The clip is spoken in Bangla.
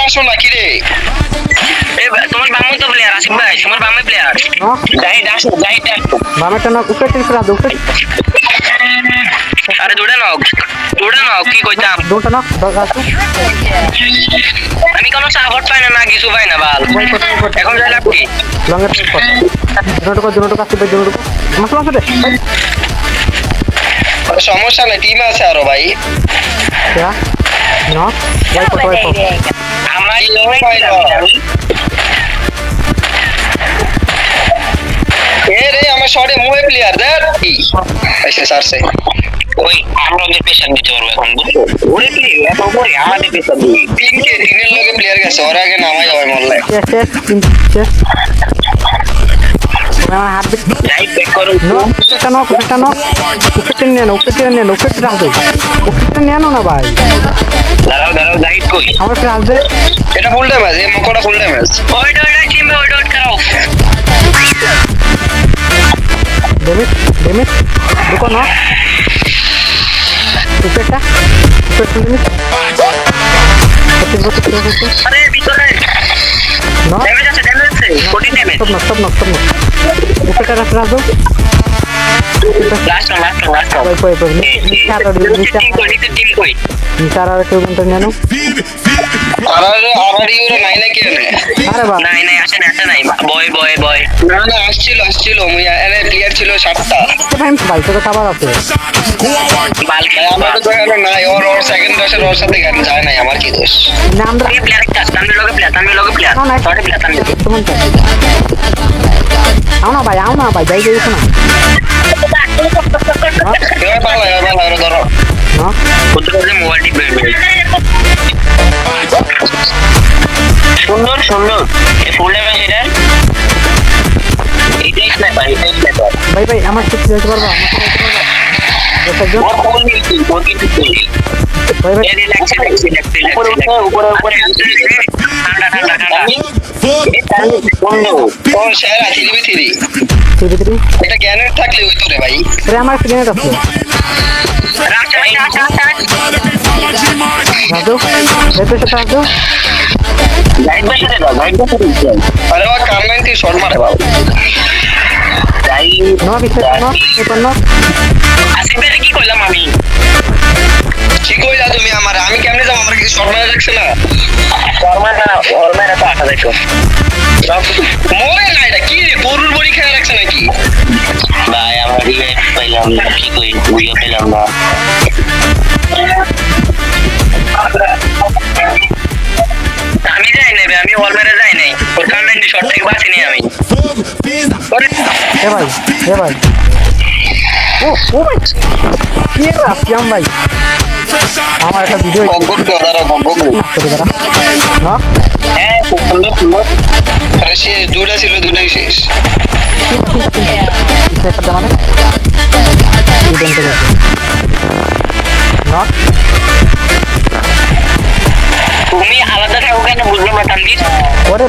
আসো না কি রে? তোমার বামে তো প্লেয়ার আসিফ ভাই, তোমার বামে প্লেয়ার জাহিদ আসো, জাহিদ আসো। বামেটা না উপরে টিপ রাখো উপরে। আরে দৌড়ে নাও কি কইতাম। দুটো না দরকার আছে। আমি কোনো সাপোর্ট পাই না, কিছু পাই না বাল। এখন যাই লাভ কি? লঙ্গের টাইপ কর। দুটো কাছে ভাই দুটো। মাসলা আছে রে। সমস্যা নেই, টিম আছে আরো ভাই। क्या नो वाइप আমার এ রে আমার শটে মুহে প্লেয়ার দেখ এসে সারছে। ওই আমাদের পেশার দিতে পারবো এখন, বুঝছো? ওরে কি এত করে আমাদের পেশার দিই। তিনের লগে প্লেয়ার গেছে, ওর আগে নামাই যাবে মরলে। चेस मैं हाथ पे জাহিদ ব্যাক করো। नो ऊपर राख दो ऊपर ना भाई দাঁড়াও জাহিদ কই? हमारे पे राख दे এটা ফুল ড্যামেজ, এই মকড়া ফুল ড্যামেজ। ওই টিম খারাপ। डेमिट रुको ना ऊपर আরে ভিতরে नो ড্যামেজ আছে 14 ড্যামেজ। stop ना ऊपर राख दो লাস্ট টিম কই? निसार आवे क्यों घंटे न्यानो আর ইউরো নাই নাকি এনে? अरे बाप নাই আসে নাই বয় না আসছিল মুই এনে প্লেয়ার ছিল 7টা। भाई तो খাবার আছে বাল ভাই আমরা তো এখানে নাই, ওর সেকেন্ড রাশের ওর সাথে গান যায় নাই, আমার কি দোষ? নাম দা এই প্লেয়ার একটা তানভীর লগে প্লেয়ার না, না। Sorry player Tanvir. तुम आओ ना भाई जाई देखो ना এবার ভালো ধরো। हाँ কোথায় মোবাইল টিপে সুন্দর এই ফুল ড্যামেজ এটাই স্নাইপার भाई আমার কিছু দিতে পারবা ও কোন নিছি ও কিন্তু কই भाई এই রিল্যাক্স উপরে ঠান্ডা বন্ধু ও শেয়ার আছে 3v3। थ्री এটা গ্যানেট থাকলে হইতো রে ভাই। अरे আমার গ্রেনেড আছে রাজু এতে সাথে রাজু লাইট বসে দাও আরে ও কামেন্টই শট মারে বাবু। নো বিছে নো এপন নো আসিফ ভাই কি কইলাম আমি? কি কইলা তুমি আমারে? আমি কেমনে যাব? আমার কিছু শট মারা যাচ্ছে না। ওরমানা তো 2800 মোরে না, এটা কি রে? গরুর বড়ি খেয়ে রাখছে নাকি? ভাই আমরা রিভাইভ পাইলাম না, কি কই বুঝতে পেলাম না। আমি যাই নাই ভাই, আমি ওরমানা যাই নাই, ওর কমেন্ট শট থেকে বাঁচিনি আমি। এ ভাই ও ভাই কি রাফিয়াম ভাই আমার একটা ভিডিও বকবক দাঁড়া বকবক। করে দাঁড়া না হ্যাঁ খুব সুন্দর আরে সে দুটা ছিল, দুটাই শেষ। একটা দাঁড়ানে না তুমি আলাদা থাকো কেন বুঝলাম না তানভীর। ওরে